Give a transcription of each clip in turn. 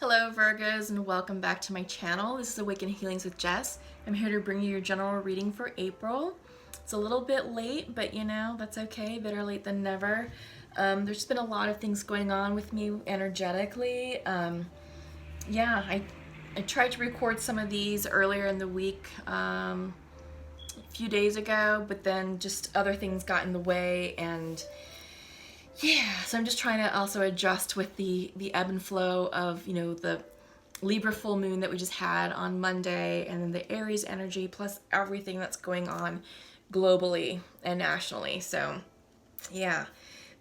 Hello Virgos, and welcome back to my channel. This is Awaken Healings with Jess. I'm here to bring you your general reading for April. It's a little bit late, but you know, that's okay. Better late than never. There's just been a lot of things going on with me energetically. Yeah, I tried to record some of these earlier in the week, a few days ago, but then just other things got in the way, and yeah, so I'm just trying to also adjust with the ebb and flow of, you know, the Libra full moon that we just had on Monday, and then the Aries energy, plus everything that's going on globally and nationally. So yeah,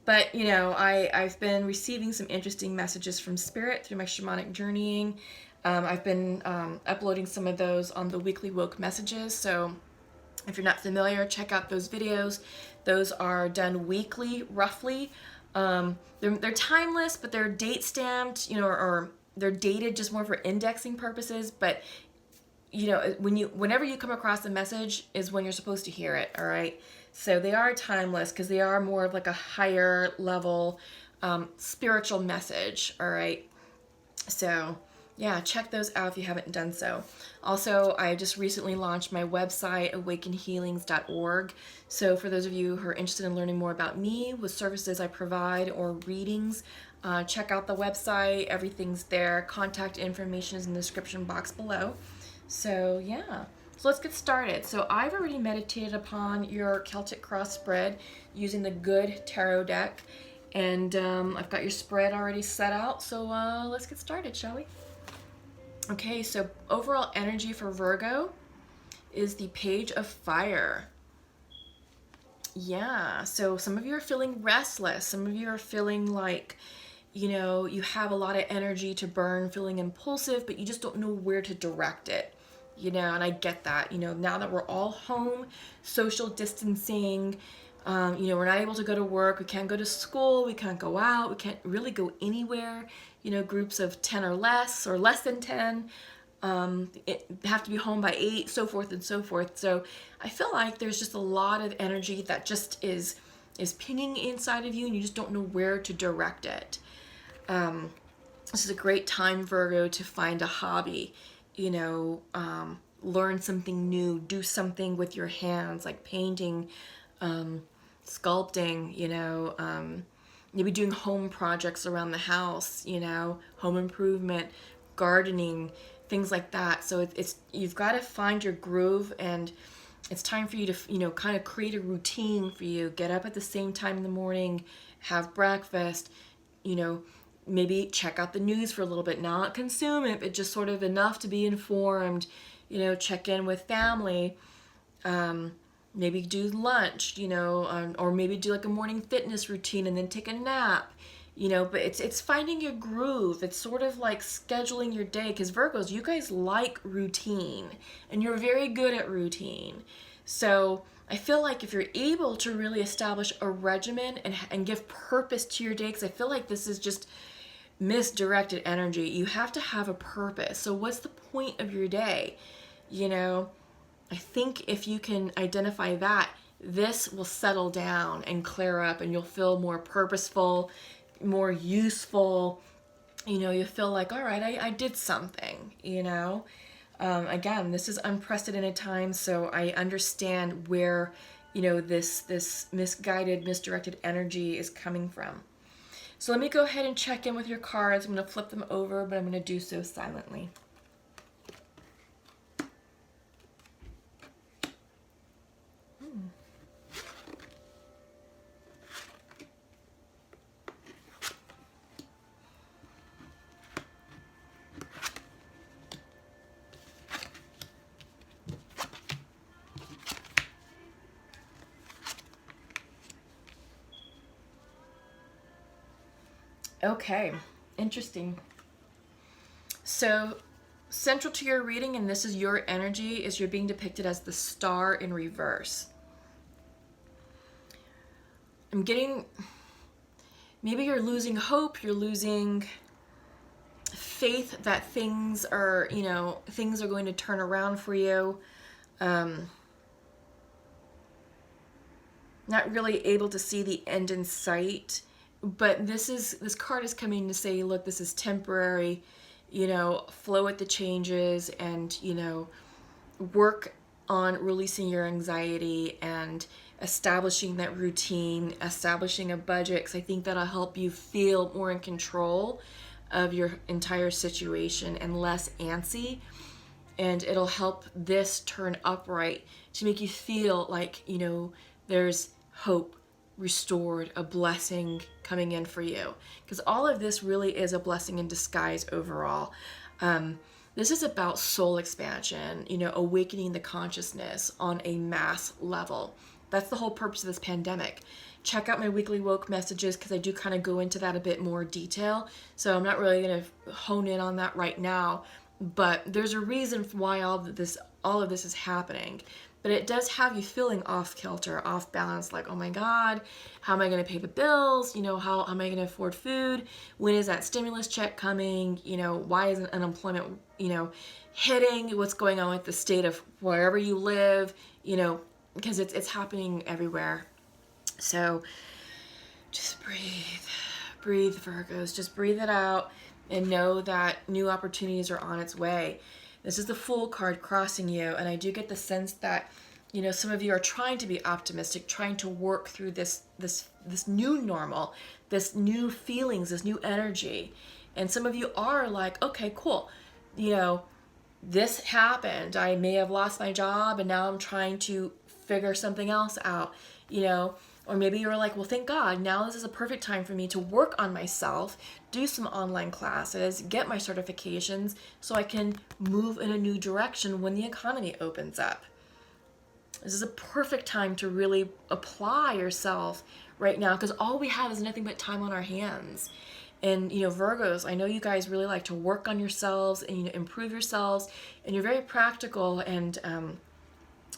but you know, I've been receiving some interesting messages from Spirit through my shamanic journeying. I've been uploading some of those on the weekly woke messages, so if you're not familiar, check out those videos. Those are done weekly, roughly. They're timeless, but they're date stamped, you know, or they're dated just more for indexing purposes. But you know, whenever you come across a message is when you're supposed to hear it. All right. So they are timeless because they are more of like a higher level spiritual message. All right. So yeah, check those out if you haven't done so. Also, I just recently launched my website, awakenhealings.org. So for those of you who are interested in learning more about me, with services I provide or readings, check out the website. Everything's there. Contact information is in the description box below. So yeah, so let's get started. So I've already meditated upon your Celtic cross spread using the Good Tarot deck. And I've got your spread already set out, so let's get started, shall we? Okay, so overall energy for Virgo is the Page of Fire. Yeah, so some of you are feeling restless. Some of you are feeling like, you know, you have a lot of energy to burn, feeling impulsive, but you just don't know where to direct it. You know, and I get that. You know, now that we're all home, social distancing, you know, we're not able to go to work, we can't go to school, we can't go out, we can't really go anywhere. You know, groups of 10 or less than 10, have to be home by 8, so forth and so forth. So I feel like there's just a lot of energy that just is pinging inside of you, and you just don't know where to direct it. This is a great time, Virgo, to find a hobby, you know, learn something new, do something with your hands, like painting, sculpting, you know, maybe doing home projects around the house, you know, home improvement, gardening, things like that. So it's you've got to find your groove, and it's time for you to, you know, kind of create a routine for you. Get up at the same time in the morning, have breakfast, you know, maybe check out the news for a little bit, not consume it, but just sort of enough to be informed, you know, check in with family, maybe do lunch, you know, or maybe do like a morning fitness routine and then take a nap, you know, but it's finding your groove. It's sort of like scheduling your day, because Virgos, you guys like routine, and you're very good at routine. So I feel like if you're able to really establish a regimen and give purpose to your day, because I feel like this is just misdirected energy. You have to have a purpose. So what's the point of your day? You know, I think if you can identify that, this will settle down and clear up, and you'll feel more purposeful, more useful. You know, you feel like, all right, I did something, you know. Again, this is unprecedented times, so I understand where, you know, this misguided, misdirected energy is coming from. So let me go ahead and check in with your cards. I'm going to flip them over, but I'm going to do so silently. Okay, interesting. So central to your reading, and this is your energy, is you're being depicted as the Star in reverse. I'm getting, maybe you're losing hope, you're losing faith that things are, you know, things are going to turn around for you. Not really able to see the end in sight, but this card is coming to say, look, this is temporary. you know, flow with the changes and, you know, work on releasing your anxiety and establishing that routine, establishing a budget, because I think that'll help you feel more in control of your entire situation and less antsy. And it'll help this turn upright to make you feel like, you know, there's hope restored, a blessing coming in for you. Because all of this really is a blessing in disguise overall. This is about soul expansion, you know, awakening the consciousness on a mass level. That's the whole purpose of this pandemic. Check out my weekly woke messages because I do kind of go into that a bit more detail. So I'm not really going to hone in on that right now, but there's a reason why all of this is happening. But it does have you feeling off kilter, off balance, like, oh my God, how am I going to pay the bills? You know, how am I going to afford food? When is that stimulus check coming? You know, why isn't unemployment, you know, hitting? What's going on with the state of wherever you live? You know, because it's happening everywhere. So just breathe, Virgos. Just breathe it out and know that new opportunities are on its way. This is the Fool card crossing you, and I do get the sense that, you know, some of you are trying to be optimistic, trying to work through this new normal, this new feelings, this new energy. And some of you are like, okay, cool. You know, this happened. I may have lost my job and now I'm trying to figure something else out, you know. Or maybe you're like, well, thank God, now this is a perfect time for me to work on myself, do some online classes, get my certifications so I can move in a new direction when the economy opens up. This is a perfect time to really apply yourself right now because all we have is nothing but time on our hands. And, you know, Virgos, I know you guys really like to work on yourselves and, you know, improve yourselves, and you're very practical and,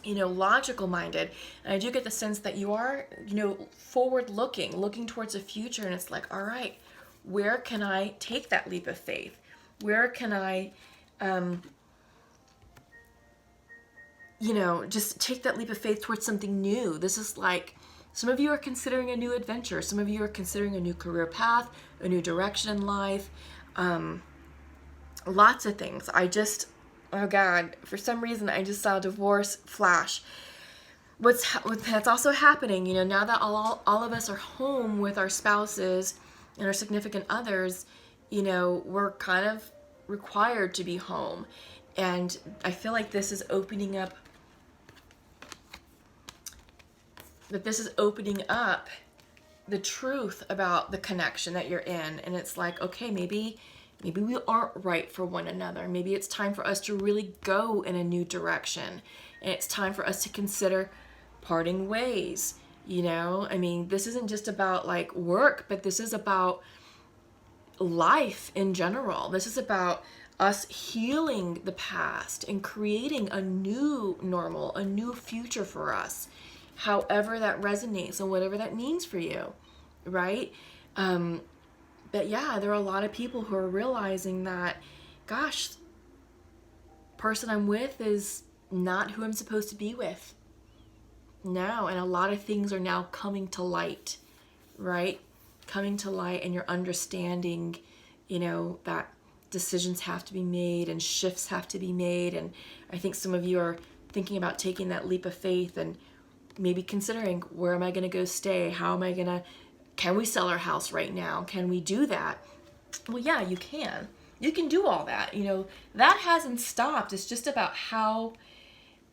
you know, logical minded. And I do get the sense that you are, you know, forward looking towards the future. And it's like, all right, where can I take that leap of faith? Where can I, you know, just take that leap of faith towards something new? This is like, some of you are considering a new adventure. Some of you are considering a new career path, a new direction in life. Lots of things. Oh God, for some reason I just saw divorce flash. That's also happening, you know, now that all of us are home with our spouses and our significant others, you know, we're kind of required to be home. And I feel like this is opening up the truth about the connection that you're in. And it's like, okay, maybe we aren't right for one another. Maybe it's time for us to really go in a new direction. And it's time for us to consider parting ways. You know, I mean, this isn't just about like work, but this is about life in general. This is about us healing the past and creating a new normal, a new future for us, however that resonates and whatever that means for you, right? But yeah, there are a lot of people who are realizing that, gosh, person I'm with is not who I'm supposed to be with. No, and a lot of things are now coming to light, right? Coming to light, and you're understanding, you know, that decisions have to be made and shifts have to be made. And I think some of you are thinking about taking that leap of faith and maybe considering, where am I going to go stay? How am I going to, can we sell our house right now? Can we do that? Well, yeah, you can. You can do all that. You know, that hasn't stopped. It's just about how,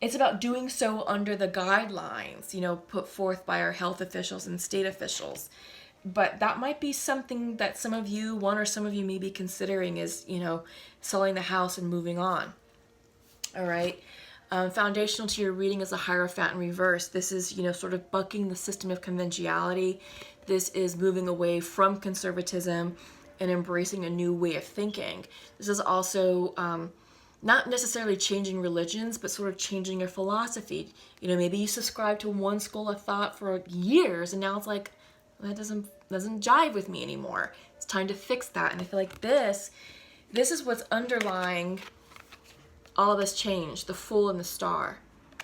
it's about doing so under the guidelines, you know, put forth by our health officials and state officials. But that might be something that one or some of you may be considering is, you know, selling the house and moving on. All right. Foundational to your reading is a Hierophant in reverse. This is, you know, sort of bucking the system of conventionality. This is moving away from conservatism and embracing a new way of thinking. This is also not necessarily changing religions, but sort of changing your philosophy. You know, maybe you subscribe to one school of thought for years, and now it's like, that doesn't jive with me anymore. It's time to fix that. And I feel like this is what's underlying all of this change, the Fool and the Star,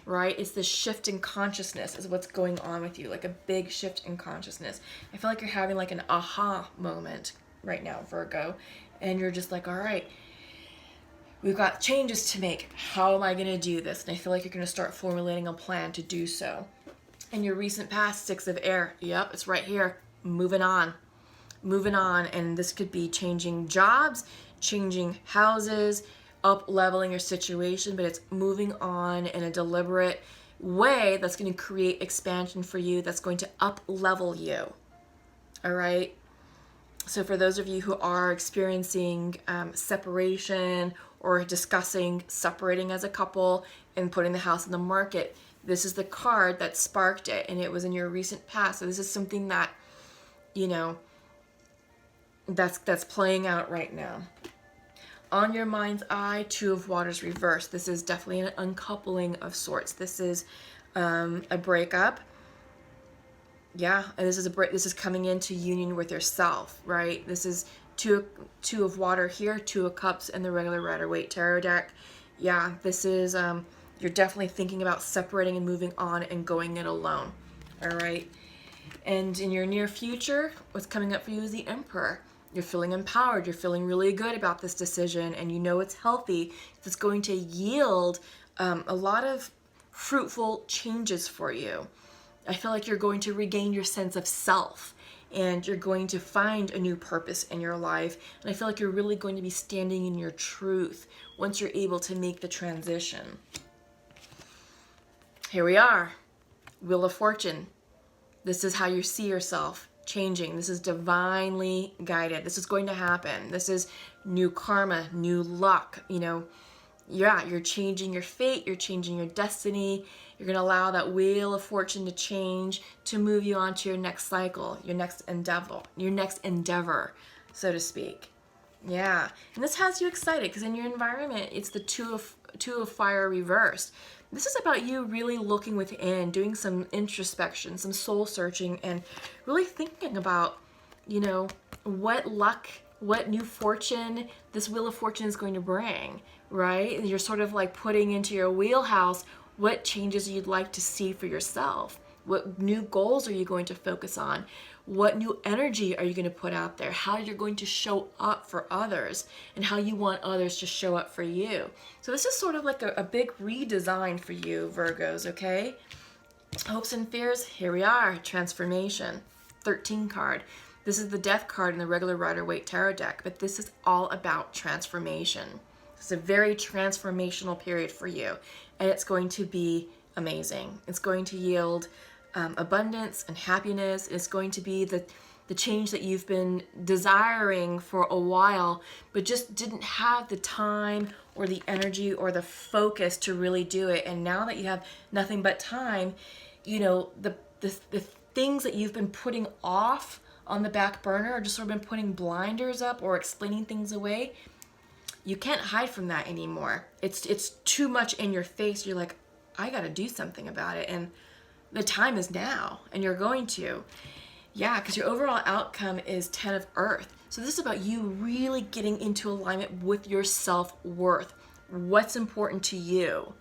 right? It's this shift in consciousness is what's going on with you, like a big shift in consciousness. I feel like you're having like an aha moment right now, Virgo, and you're just like, all right, We've got changes to make. How am I going to do this? And I feel like you're going to start formulating a plan to do so. In your recent past, 6 of air. Yep, it's right here. Moving on. Moving on. And this could be changing jobs, changing houses, up-leveling your situation, but it's moving on in a deliberate way that's going to create expansion for you, that's going to up-level you. All right? So for those of you who are experiencing separation or discussing separating as a couple and putting the house on the market, this is the card that sparked it, and it was in your recent past. So this is something that, you know, that's playing out right now. On your mind's eye, 2 of Waters reversed. This is definitely an uncoupling of sorts. This is a breakup. Yeah, and this is a break. This is coming into union with yourself, right? This is two of water here, 2 of cups, and the regular Rider-Waite tarot deck. Yeah, this is you're definitely thinking about separating and moving on and going it alone. All right. And in your near future, what's coming up for you is the Emperor. You're feeling empowered. You're feeling really good about this decision, and you know it's healthy. It's going to yield a lot of fruitful changes for you. I feel like you're going to regain your sense of self, and you're going to find a new purpose in your life. And I feel like you're really going to be standing in your truth once you're able to make the transition. Here we are. Wheel of Fortune. This is how you see yourself changing. This is divinely guided. This is going to happen. This is new karma, new luck. You know, yeah, you're changing your fate. You're changing your destiny. You're going to allow that Wheel of Fortune to change, to move you on to your next cycle, your next endeavor, so to speak. Yeah, and this has you excited because in your environment, it's the two of fire reversed. This is about you really looking within, doing some introspection, some soul searching, and really thinking about, you know, what luck, what new fortune this Wheel of Fortune is going to bring, right? And you're sort of like putting into your wheelhouse what changes you'd like to see for yourself. What new goals are you going to focus on? What new energy are you going to put out there? How you're going to show up for others, and how you want others to show up for you. So this is sort of like a big redesign for you, Virgos, okay? Hopes and fears, here we are, transformation. 13 card. This is the Death card in the regular Rider-Waite tarot deck, but this is all about transformation. It's a very transformational period for you, and it's going to be amazing. It's going to yield abundance and happiness. It's going to be the change that you've been desiring for a while, but just didn't have the time or the energy or the focus to really do it. And now that you have nothing but time, you know, the things that you've been putting off on the back burner, or just sort of been putting blinders up or explaining things away, you can't hide from that anymore. It's too much in your face. You're like, I got to do something about it. And the time is now, and you're going to. Yeah, because your overall outcome is 10 of Earth. So this is about you really getting into alignment with your self-worth. What's important to you?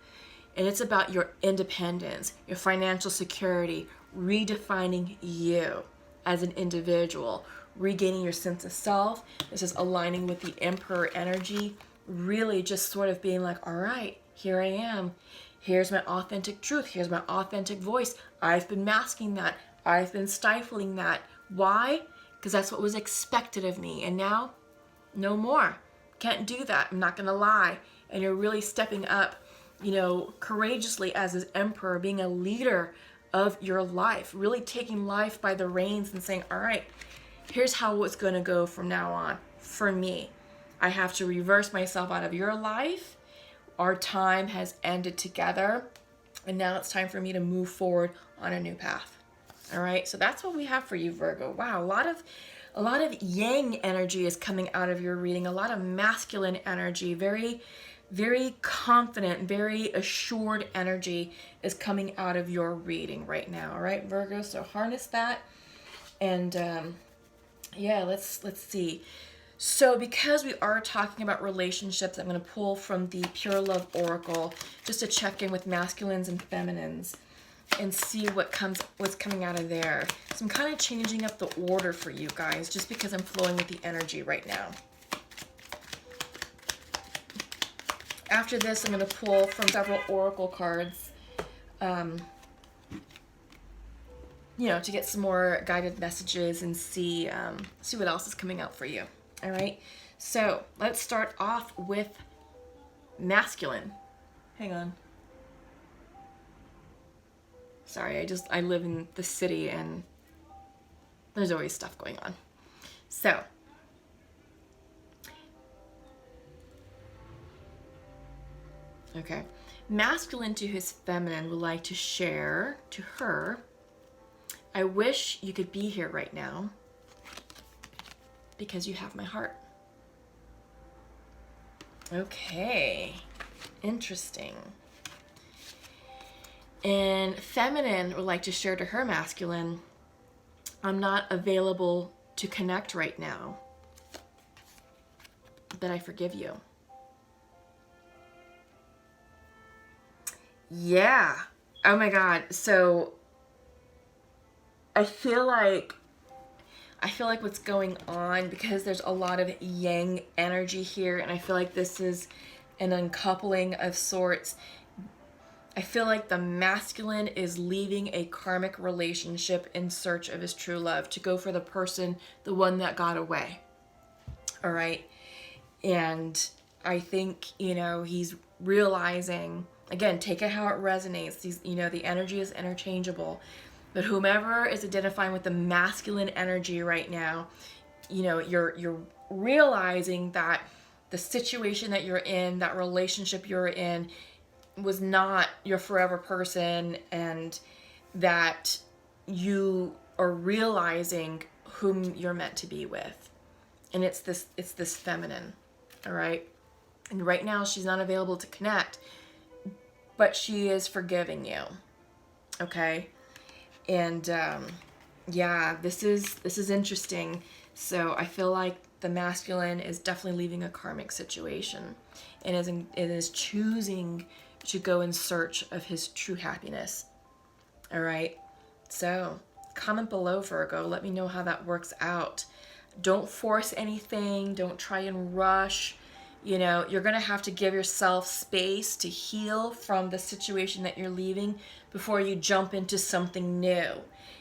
And it's about your independence, your financial security, redefining you as an individual, regaining your sense of self. This is aligning with the Emperor energy, really just sort of being like, all right, here I am. Here's my authentic truth. Here's my authentic voice. I've been masking that. I've been stifling that. Why? Because that's what was expected of me. And now, no more. Can't do that. I'm not going to lie. And you're really stepping up, you know, courageously as this Emperor, being a leader of your life, really taking life by the reins and saying, all right, here's how it's going to go from now on for me. I have to reverse myself out of your life. Our time has ended together, and now it's time for me to move forward on a new path. All right, so that's what we have for you, Virgo. Wow, a lot of yang energy is coming out of your reading, a lot of masculine energy, very, very confident, very assured energy is coming out of your reading right now. All right, Virgo, so harness that, and yeah, let's see. So because we are talking about relationships, I'm going to pull from the Pure Love Oracle just to check in with masculines and feminines and see what's coming out of there. So I'm kind of changing up the order for you guys just because I'm flowing with the energy right now. After this, I'm going to pull from several oracle cards, you know, to get some more guided messages and see what else is coming out for you. All right. So let's start off with masculine. Hang on. Sorry, I live in the city and there's always stuff going on. So, okay. Masculine to his feminine would like to share to her, I wish you could be here right now because you have my heart. Okay, interesting. And feminine would like to share to her masculine, I'm not available to connect right now, but I forgive you. Yeah. Oh my God. So I feel like what's going on, because there's a lot of yang energy here, and I feel like this is an uncoupling of sorts. I feel like the masculine is leaving a karmic relationship in search of his true love to go for the person, the one that got away. All right. And I think, you know, he's realizing, again, take it how it resonates. These, you know, the energy is interchangeable. But whomever is identifying with the masculine energy right now, you know, you're realizing that the situation that you're in, that relationship you're in, was not your forever person, and that you are realizing whom you're meant to be with. And it's this feminine, all right? And right now she's not available to connect, but she is forgiving you, okay? And yeah, this is interesting. So I feel like the masculine is definitely leaving a karmic situation, and is choosing to go in search of his true happiness. All right. So comment below, Virgo. Let me know how that works out. Don't force anything. Don't try and rush. You know, you're going to have to give yourself space to heal from the situation that you're leaving before you jump into something new.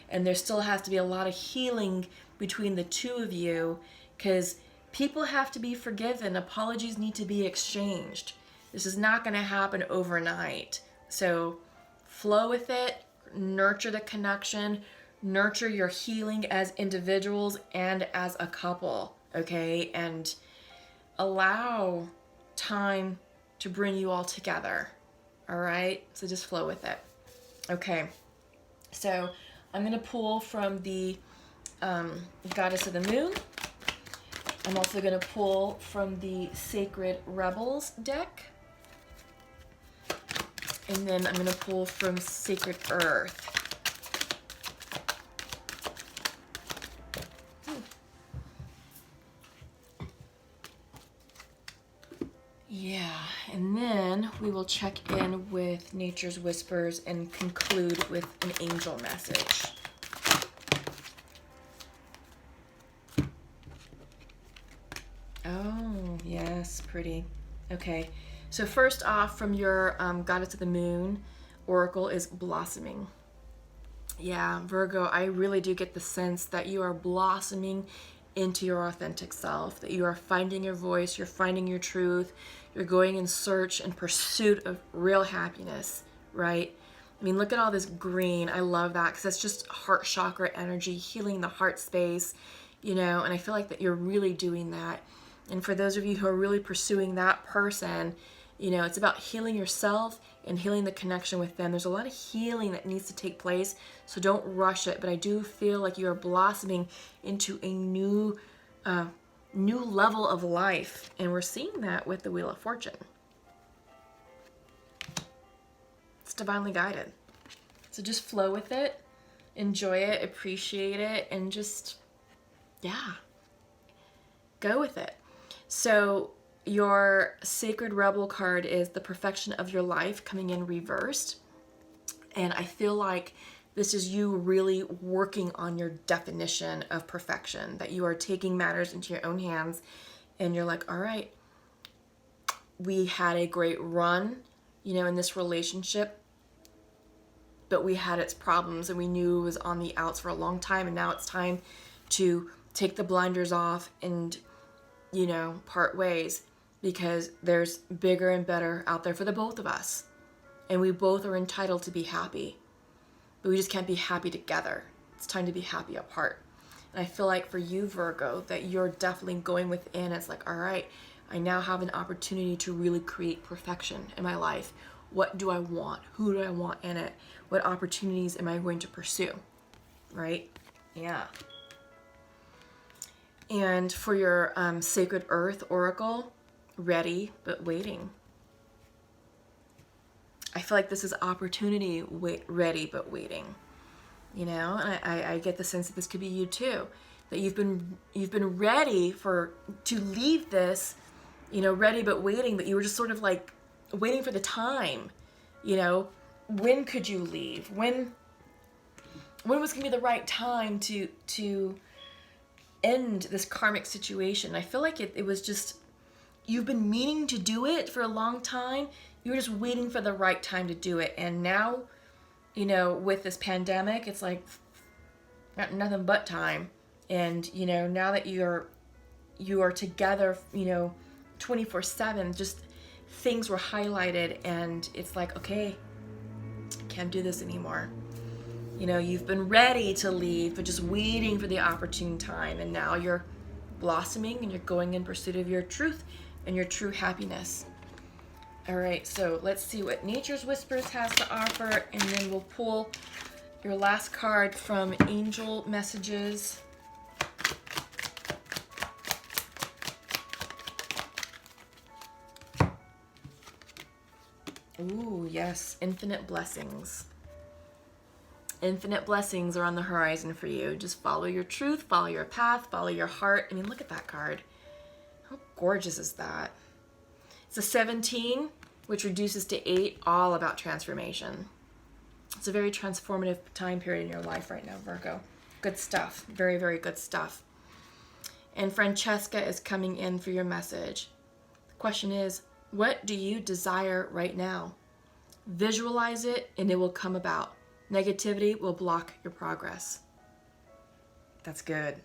And there still has to be a lot of healing between the two of you, because people have to be forgiven. Apologies need to be exchanged. This is not going to happen overnight. So flow with it, nurture the connection, nurture your healing as individuals and as a couple, okay? And allow time to bring you all together, all right? So just flow with it. Okay, so I'm going to pull from the Goddess of the Moon. I'm also going to pull from the Sacred Rebels deck. And then I'm going to pull from Sacred Earth. Yeah, and then we will check in with Nature's Whispers and conclude with an angel message. Oh, yes, pretty. Okay. So first off, from your Goddess of the Moon oracle is blossoming. Yeah, Virgo, I really do get the sense that you are blossoming into your authentic self, that you are finding your voice, you're finding your truth, you're going in search and pursuit of real happiness, right? I mean, look at all this green. I love that, because that's just heart chakra energy, healing the heart space, you know, and I feel like that you're really doing that. And for those of you who are really pursuing that person, you know, it's about healing yourself and healing the connection with them. There's a lot of healing that needs to take place, so don't rush it. But I do feel like you are blossoming into a new level of life, and we're seeing that with the Wheel of Fortune. It's divinely guided. So just flow with it, enjoy it, appreciate it, and just, yeah, go with it. So your Sacred Rebel card is the perfection of your life coming in reversed. And I feel like this is you really working on your definition of perfection, that you are taking matters into your own hands and you're like, all right, we had a great run, you know, in this relationship, but we had its problems and we knew it was on the outs for a long time, and now it's time to take the blinders off and, you know, part ways, because there's bigger and better out there for the both of us. And we both are entitled to be happy, but we just can't be happy together. It's time to be happy apart. And I feel like for you, Virgo, that you're definitely going within. It's like, all right, I now have an opportunity to really create perfection in my life. What do I want? Who do I want in it? What opportunities am I going to pursue? Right? Yeah. And for your Sacred Earth Oracle, ready but waiting. I feel like this is opportunity, ready but waiting. You know, and I get the sense that this could be you too. That you've been ready to leave this, you know, ready but waiting, but you were just sort of like waiting for the time. You know, when could you leave? When was gonna be the right time to end this karmic situation? I feel like it was just, you've been meaning to do it for a long time. You were just waiting for the right time to do it. And now, you know, with this pandemic, it's like nothing but time. And, you know, now that you are together, you know, 24/7, just things were highlighted, and it's like, okay, I can't do this anymore. You know, you've been ready to leave, but just waiting for the opportune time. And now you're blossoming and you're going in pursuit of your truth and your true happiness. All right, so let's see what Nature's Whispers has to offer, and then we'll pull your last card from Angel Messages. Ooh, yes, infinite blessings. Infinite blessings are on the horizon for you. Just follow your truth, follow your path, follow your heart. I mean, look at that card. How gorgeous is that? It's a 17, which reduces to 8, all about transformation. It's a very transformative time period in your life right now, Virgo. Good stuff. Very, very good stuff. And Francesca is coming in for your message. The question is, what do you desire right now? Visualize it and it will come about. Negativity will block your progress. That's good.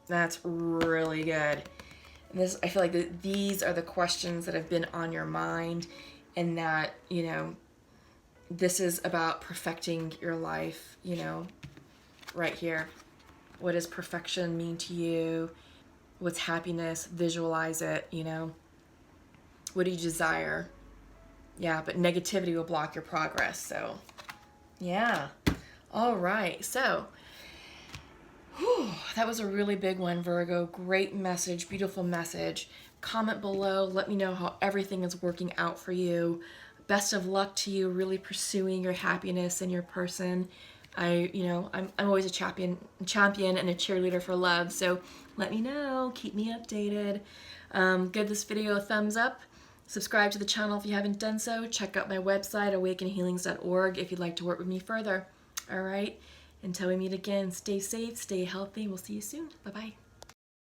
That's really good. And this, I feel like these are the questions that have been on your mind, and that, you know, this is about perfecting your life, you know, right here. What does perfection mean to you? What's happiness? Visualize it, you know. What do you desire? Yeah, but negativity will block your progress. So, yeah. All right. So, that was a really big one, Virgo. Great message, beautiful message. Comment below. Let me know how everything is working out for you. Best of luck to you really pursuing your happiness and your person. I'm always a champion and a cheerleader for love. So let me know. Keep me updated. Give this video a thumbs up. Subscribe to the channel if you haven't done so. Check out my website, awakenhealings.org, if you'd like to work with me further. All right. Until we meet again, stay safe, stay healthy. We'll see you soon. Bye-bye.